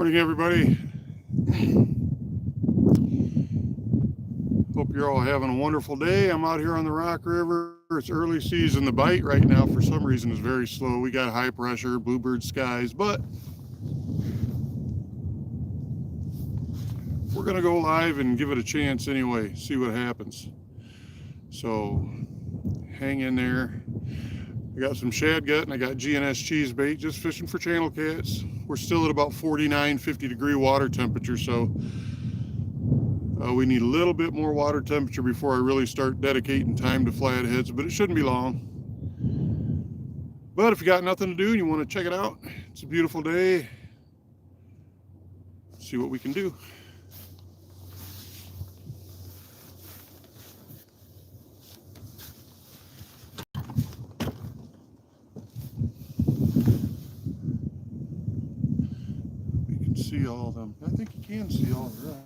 Morning, everybody. Hope you're all having a wonderful day. I'm out here on the Rock River. It's early season. The bite right now, for some reason, is very slow. We got high pressure, bluebird skies, but we're going to go live and give it a chance anyway, see what happens. So hang in there. I got some shad gut and I got GNS cheese bait, just fishing for channel cats. We're still at about 49, 50 degree water temperature, so we need a little bit more water temperature before I really start dedicating time to flatheads, but it shouldn't be long. But if you got nothing to do and you want to check it out, it's a beautiful day. Let's see what we can do. We can see all of them. I think you can see all of that.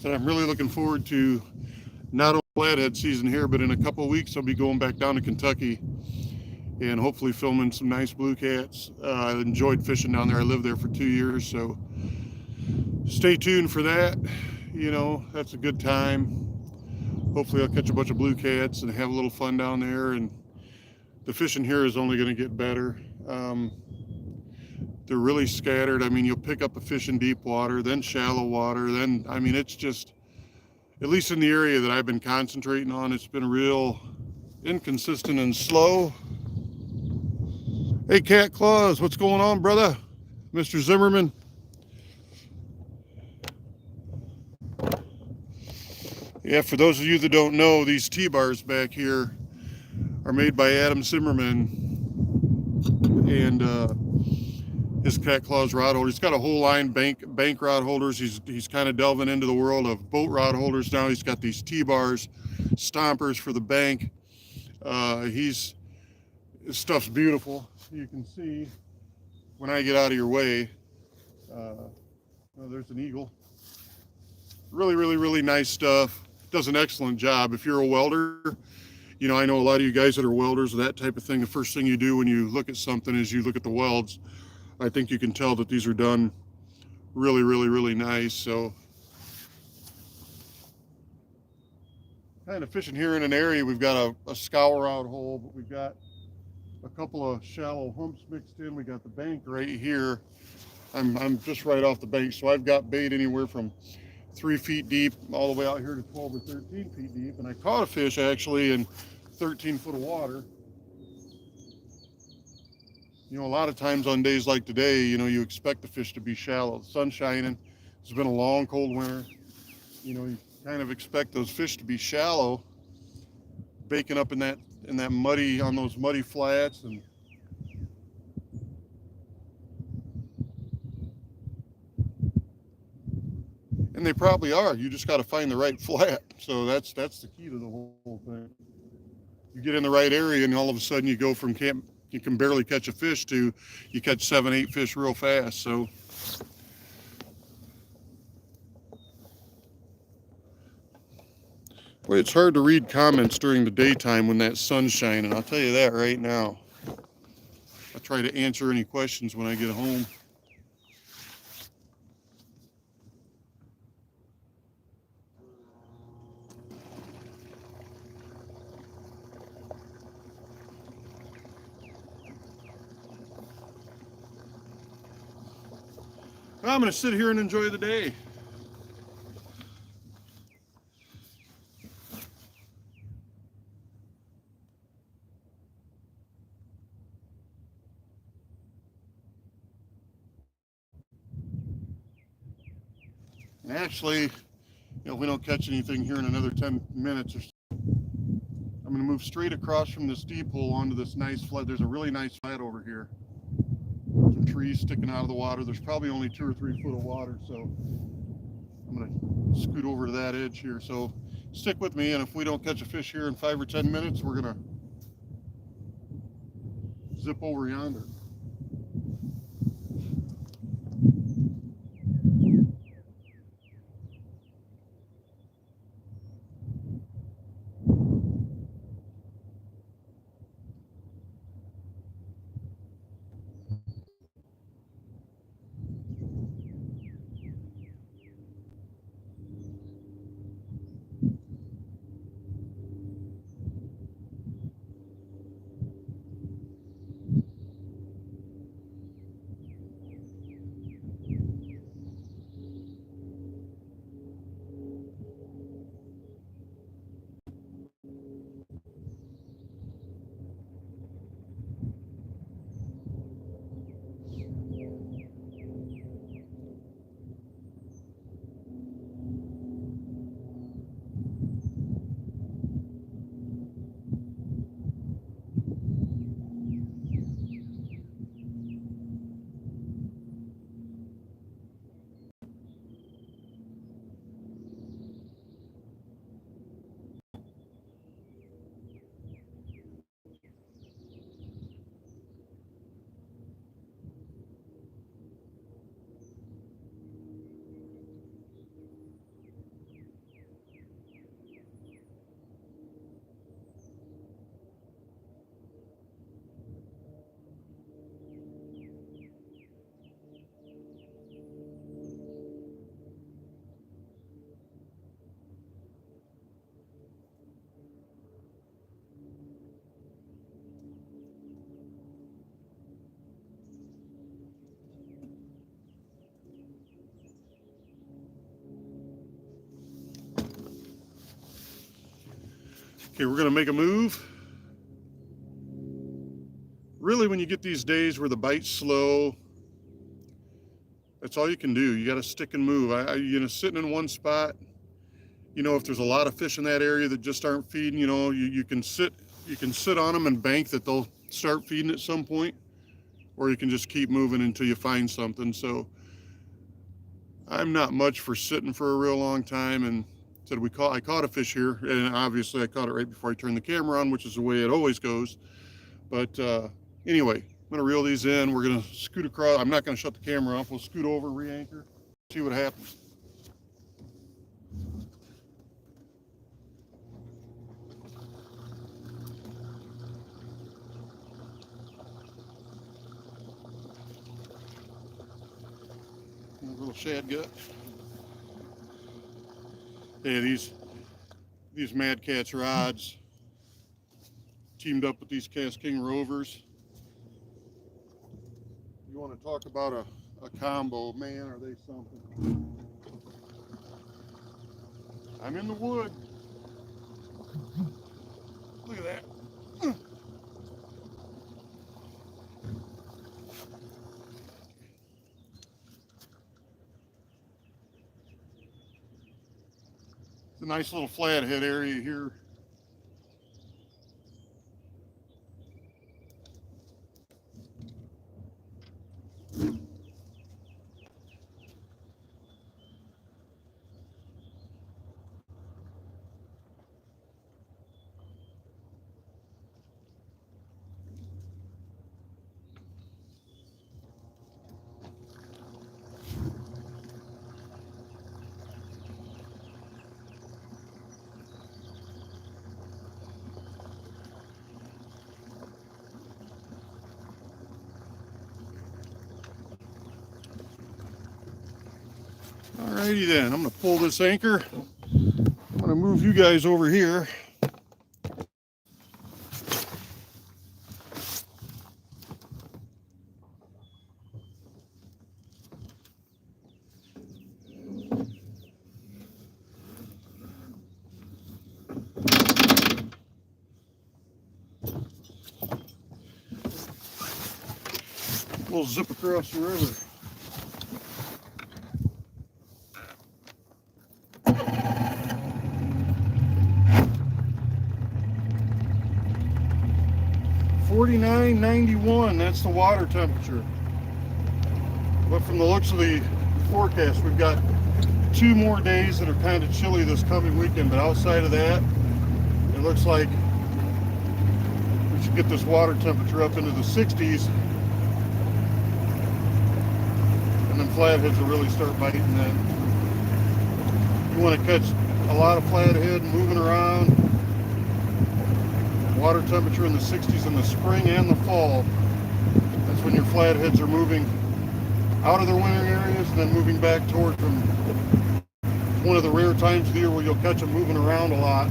So I'm really looking forward to not only flathead season here, but in a couple of weeks I'll be going back down to Kentucky and hopefully filming some nice blue cats. I enjoyed fishing down there. I lived there for 2 years, so stay tuned for that. You know, that's a good time. Hopefully I'll catch a bunch of blue cats and have a little fun down there. And the fishing here is only going to get better. They're really scattered. I mean, you'll pick up a fish in deep water, then shallow water, then, I mean, it's just, at least in the area that I've been concentrating on, it's been real inconsistent and slow. Hey, Cat Claus, what's going on, brother? Mr. Zimmerman. Yeah, for those of you that don't know, these T-bars back here are made by Adam Zimmerman and his Cat Claus rod holder. He's got a whole line bank rod holders. He's kind of delving into the world of boat rod holders now. He's got these T-bars, stompers for the bank. His stuff's beautiful. You can see when I get out of your way. Oh, there's an eagle. Really, really, really nice stuff. Does an excellent job. If you're a welder, you know, I know a lot of you guys that are welders, that type of thing, the first thing you do when you look at something is you look at the welds. I think you can tell that these are done really, really, really nice. So kind of fishing here in an area, we've got a scour out hole, but we've got a couple of shallow humps mixed in. We got the bank right here. I'm just right off the bank, so I've got bait anywhere from 3 feet deep all the way out here to 12 or 13 feet deep. And I caught a fish actually in 13 foot of water. You know, a lot of times on days like today, you know, you expect the fish to be shallow. The sun's shining. It's been a long, cold winter. You know, you kind of expect those fish to be shallow, baking up in that muddy, on those muddy flats. And they probably are. You just got to find the right flat. So that's the key to the whole thing. You get in the right area, and all of a sudden you go from you can barely catch a fish to you catch 7, 8 fish real fast. So well, it's hard to read comments during the daytime when that sun's shining. I'll tell you that right now. I try to answer any questions when I get home. I'm going to sit here and enjoy the day. And actually, if we don't catch anything here in another 10 minutes or so, I'm going to move straight across from this deep hole onto this nice flat. There's a really nice flat over here. Some trees sticking out of the water. There's probably only 2 or 3 foot of water, so I'm going to scoot over to that edge here. So stick with me, and if we don't catch a fish here in 5 or 10 minutes, we're going to zip over yonder. Okay, we're going to make a move. Really, when you get these days where the bite's slow, that's all you can do. You got to stick and move. Sitting in one spot, if there's a lot of fish in that area that just aren't feeding, you can sit on them and bank that they'll start feeding at some point, or you can just keep moving until you find something. So I'm not much for sitting for a real long time, and I caught a fish here, and obviously I caught it right before I turned the camera on, which is the way it always goes. But anyway, I'm gonna reel these in. We're gonna scoot across. I'm not gonna shut the camera off. We'll scoot over, re-anchor, see what happens. A little shad gut. Yeah, these Mad Catz rods teamed up with these Cast King Rovers. You want to talk about a combo, man, are they something? I'm in the wood. Look at that. It's a nice little flathead area here. Alrighty then, I'm going to pull this anchor. I'm going to move you guys over here. We'll zip across the river. $49.91, that's the water temperature. But from the looks of the forecast, we've got 2 more days that are kind of chilly this coming weekend, but outside of that, it looks like we should get this water temperature up into the 60s, and then flatheads will really start biting then. You want to catch a lot of flathead moving around. Water temperature in the 60s in the spring and the fall. That's when your flatheads are moving out of their winter areas and then moving back toward them. It's one of the rare times of the year where you'll catch them moving around a lot.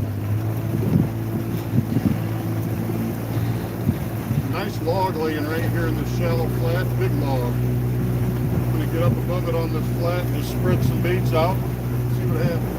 Nice log laying right here in this shallow flat, big log. I'm going to get up above it on this flat and just spread some baits out, see what happens.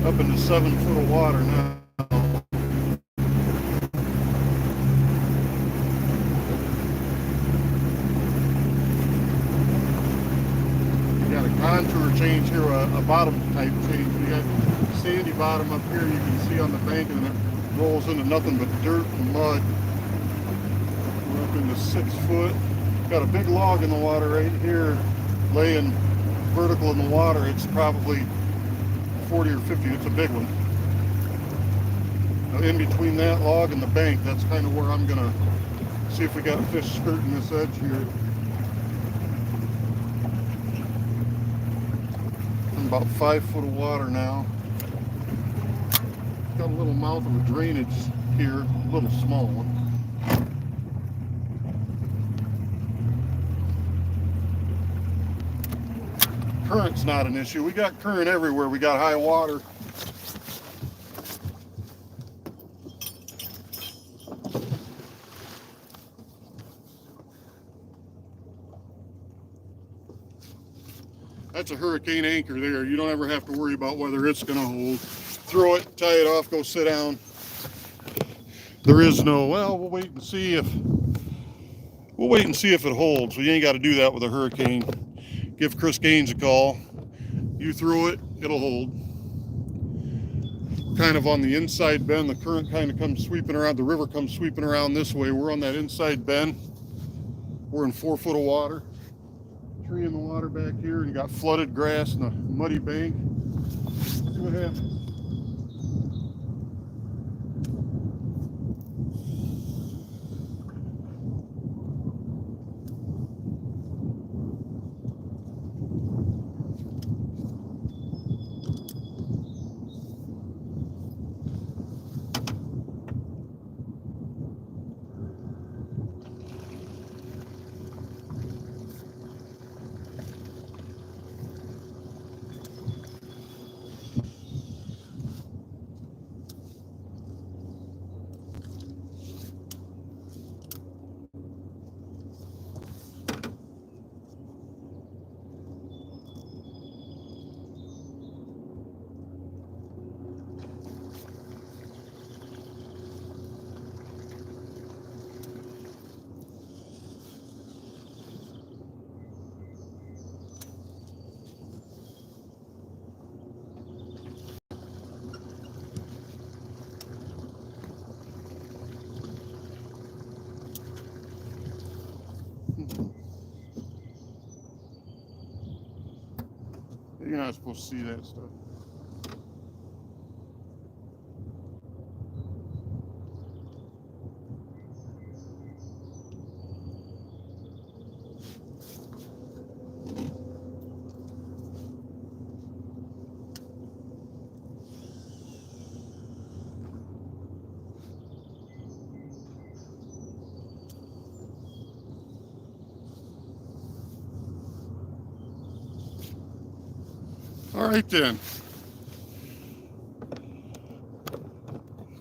Up into 7 foot of water now. You got a contour change here, a bottom type change. You got sandy bottom up here you can see on the bank, and it rolls into nothing but dirt and mud. We're up into 6 foot. Got a big log in the water right here, laying vertical in the water. It's probably 40 or 50, it's a big one. Now in between that log and the bank, that's kind of where I'm gonna see if we got a fish skirting this edge here. I'm about 5 foot of water now. Got a little mouth of a drainage here, a little small one. Current's not an issue. We got current everywhere. We got high water. That's a hurricane anchor there. You don't ever have to worry about whether it's going to hold. Throw it, tie it off, go sit down. There is no, well, we'll wait and see if it holds. So you ain't got to do that with a hurricane. Give Chris Gaines a call. You throw it, it'll hold. Kind of on the inside bend. The current kind of comes sweeping around. The river comes sweeping around this way. We're on that inside bend. We're in 4 foot of water. Tree in the water back here, and you got flooded grass and a muddy bank. See what happens. You're not supposed to see that stuff. All right then.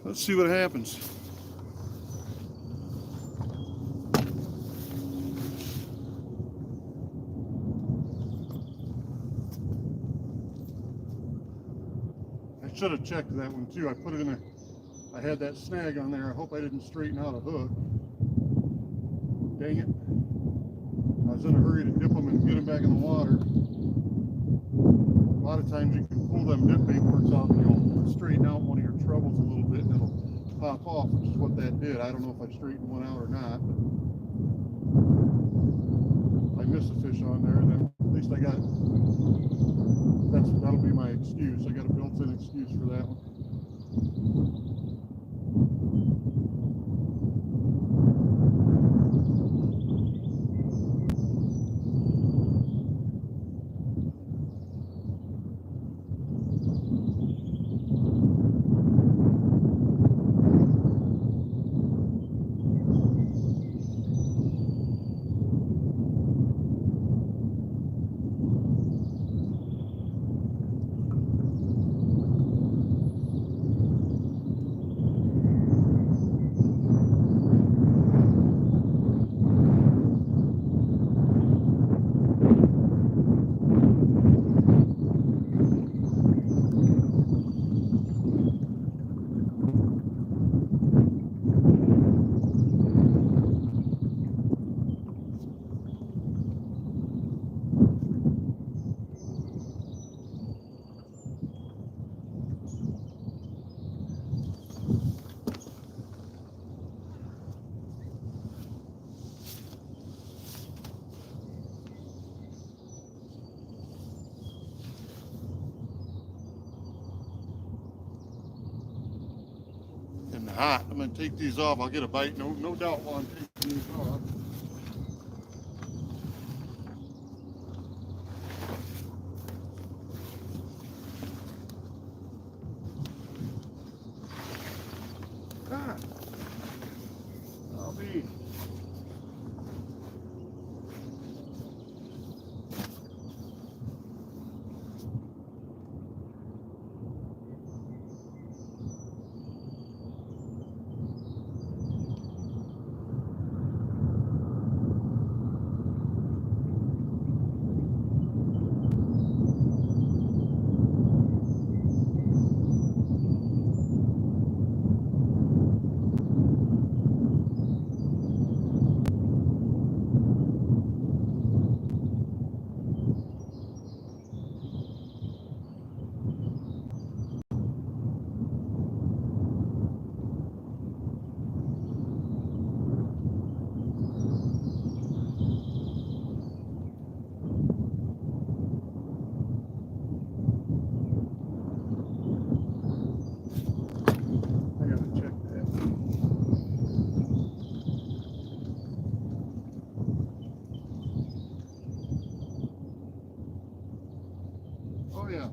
Let's see what happens. I should have checked that one too. I put it in there. I had that snag on there. I hope I didn't straighten out a hook. Dang it. I was in a hurry to dip them and get them back in the water. A lot of times you can pull them dip bait works off and you'll straighten out one of your trebles a little bit and it'll pop off, which is what that did. I don't know if I straightened one out or not, but I missed a fish on there, and then at least I got, that'll be my excuse. I got a built-in excuse for that one. And hot. I'm going to take these off. I'll get a bite, no doubt, while I'm taking these off. Ah, I'll be. Oh yeah.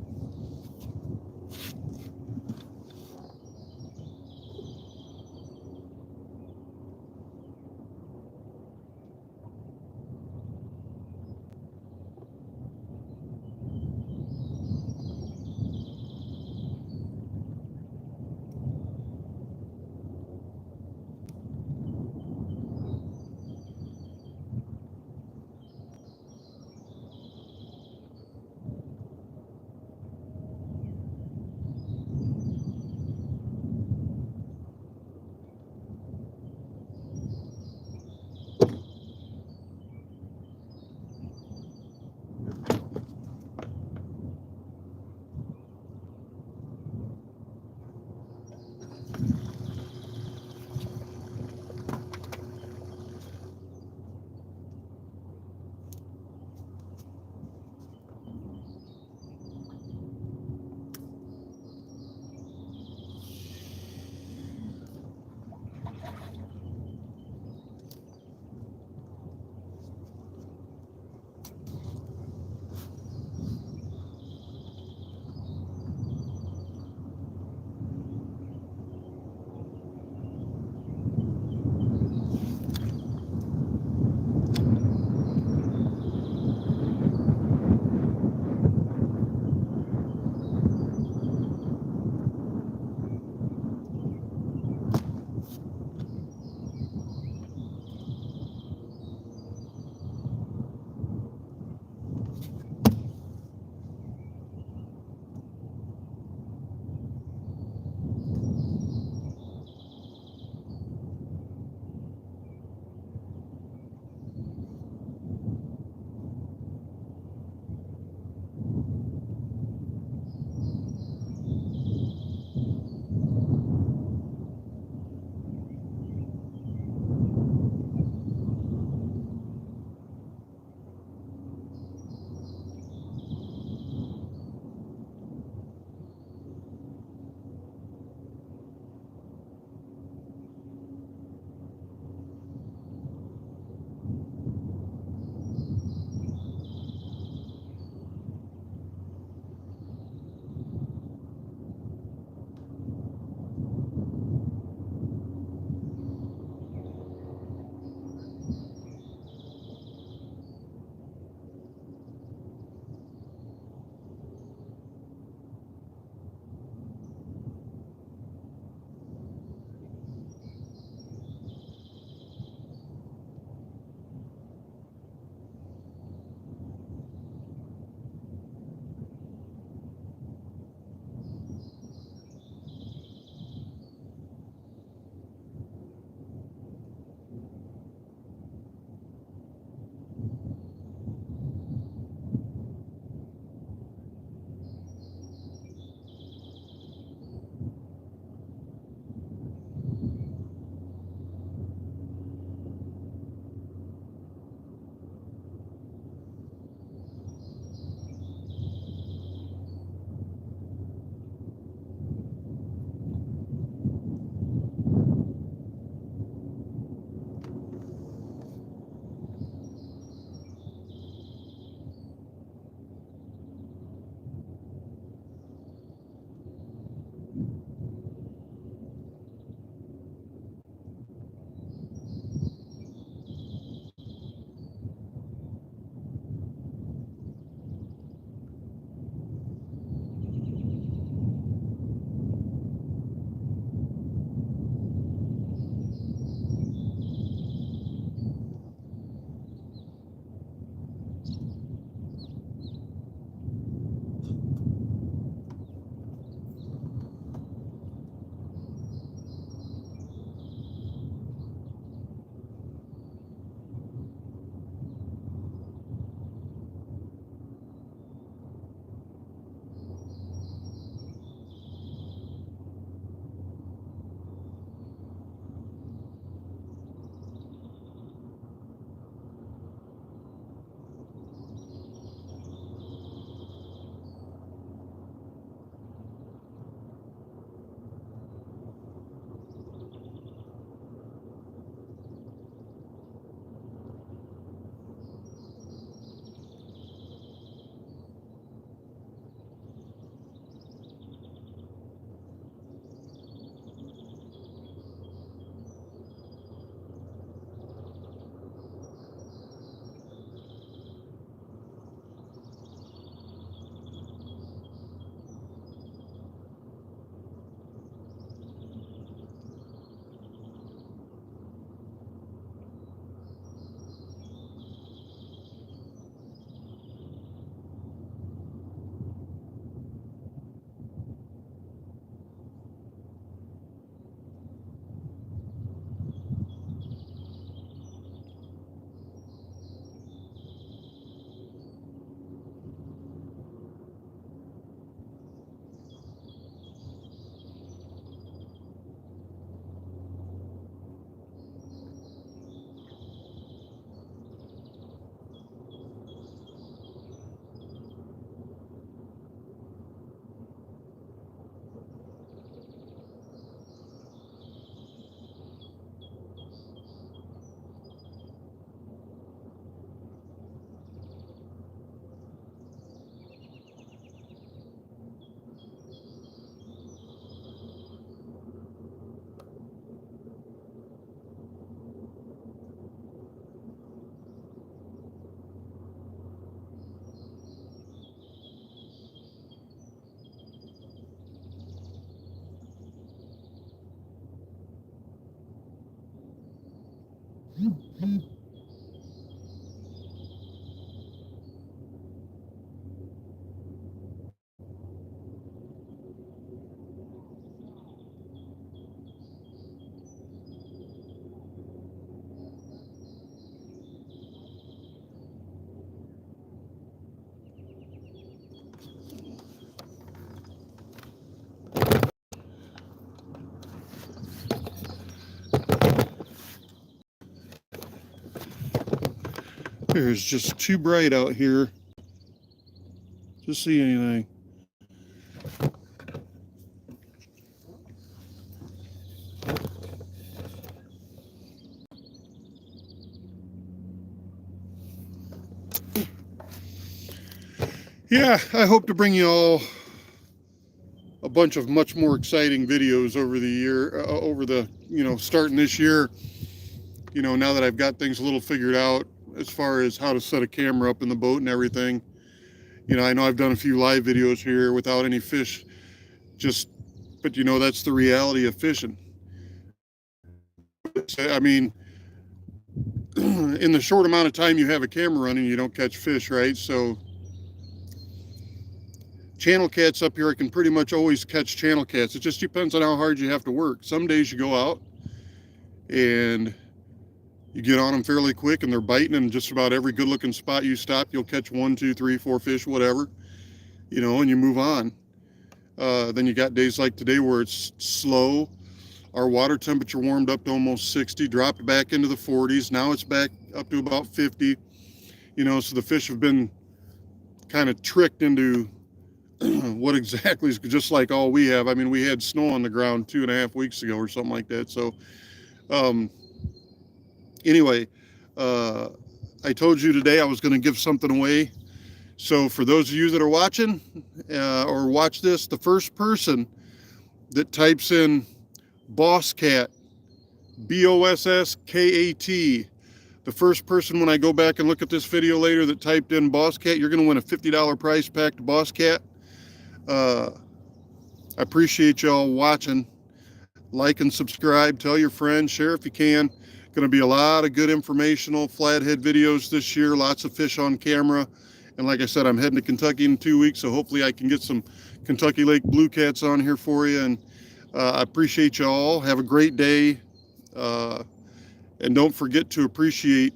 It's just too bright out here to see anything. Yeah, I hope to bring you all a bunch of much more exciting videos over the year, starting this year. Now that I've got things a little figured out as far as how to set a camera up in the boat and everything. I know I've done a few live videos here without any fish, but that's the reality of fishing. I mean, in the short amount of time you have a camera running, you don't catch fish, right? So channel cats up here, I can pretty much always catch channel cats. It just depends on how hard you have to work. Some days you go out and you get on them fairly quick and they're biting, and just about every good looking spot you stop, you'll catch 1, 2, 3, 4 fish, whatever, and you move on. Then you got days like today where it's slow. Our water temperature warmed up to almost 60, dropped back into the 40s. Now it's back up to about 50. So the fish have been kind of tricked into what exactly is just like all we have. I mean, we had snow on the ground 2.5 weeks ago or something like that. So anyway, I told you today I was going to give something away. So for those of you that are watching or watch this, the first person that types in Bosscat, Bosskat, the first person when I go back and look at this video later that typed in Bosscat, you're going to win a $50 prize pack to Bosscat. I appreciate y'all watching. Like and subscribe. Tell your friends. Share if you can. Going to be a lot of good informational flathead videos this year. Lots of fish on camera. And like I said, I'm heading to Kentucky in 2 weeks, so hopefully I can get some Kentucky Lake blue cats on here for you. And I appreciate you all. Have a great day. And don't forget to appreciate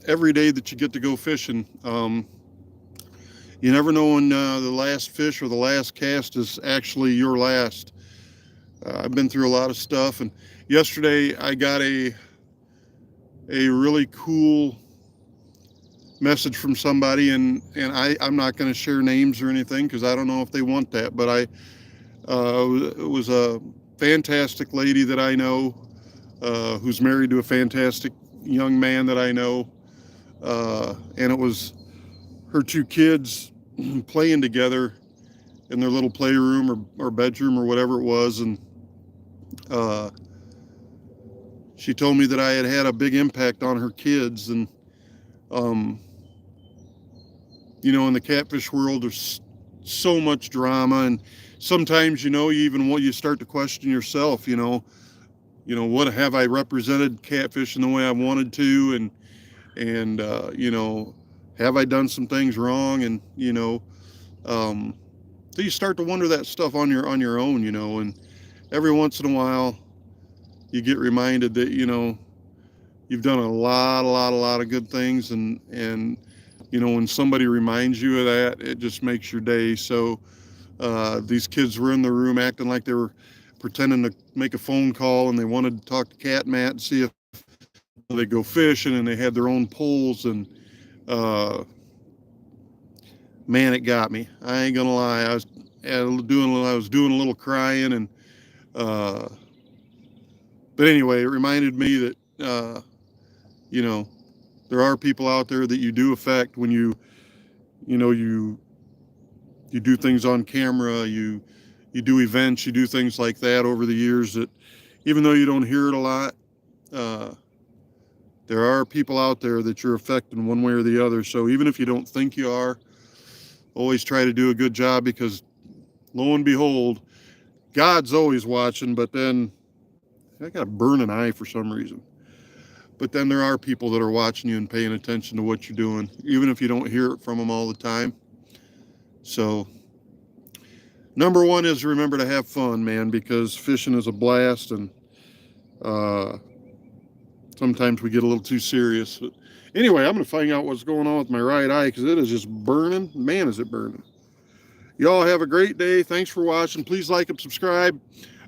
every day that you get to go fishing. You never know when the last fish or the last cast is actually your last. I've been through a lot of stuff, and yesterday I got a really cool message from somebody, and I'm not going to share names or anything because I don't know if they want that, but it was a fantastic lady that I know who's married to a fantastic young man that I know, and it was her 2 kids playing together in their little playroom or bedroom or whatever it was, and she told me that I had a big impact on her kids. And in the catfish world there's so much drama, and sometimes you start to question yourself, what have I represented catfish in the way I wanted to, and have I done some things wrong, and so you start to wonder that stuff on your own, and every once in a while you get reminded that you've done a lot of good things, and when somebody reminds you of that, it just makes your day. So these kids were in the room acting like they were pretending to make a phone call, and they wanted to talk to Catmatt and see if they go fishing, and they had their own poles, and man, it got me. I ain't gonna lie. I was doing a little crying, and but anyway, it reminded me that there are people out there that you do affect when you do things on camera, you do events, you do things like that over the years, that even though you don't hear it a lot, there are people out there that you're affecting one way or the other. So even if you don't think you are, always try to do a good job, because lo and behold, God's always watching. But then I got a burning eye for some reason. but then there are people that are watching you and paying attention to what you're doing, even if you don't hear it from them all the time. So number one is remember to have fun, man, because fishing is a blast, and sometimes we get a little too serious. But anyway, I'm going to find out what's going on with my right eye because it is just burning. Man, is it burning. Y'all have a great day. Thanks for watching. Please like and subscribe.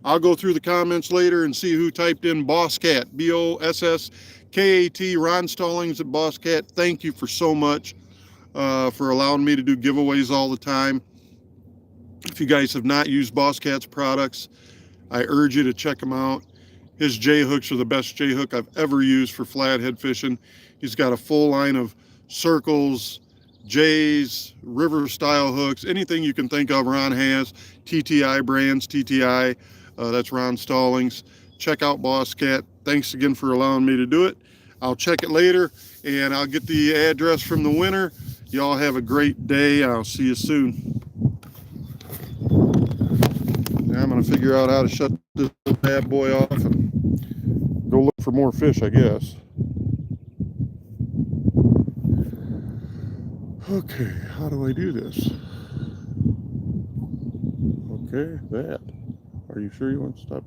I'll go through the comments later and see who typed in Bosscat, Bosskat, Ron Stallings at Bosscat. Thank you for so much for allowing me to do giveaways all the time. If you guys have not used Bosscat's products, I urge you to check them out. His J-hooks are the best J-hook I've ever used for flathead fishing. He's got a full line of circles, J's, river style hooks, anything you can think of Ron has. TTI brands, TTI, that's Ron Stallings. Check out Bosscat. Thanks again for allowing me to do it. I'll check it later and I'll get the address from the winner. Y'all have a great day. I'll see you soon. Now I'm going to figure out how to shut this bad boy off and go look for more fish, I guess. Okay, how do I do this? Okay, that. Are you sure you want to stop?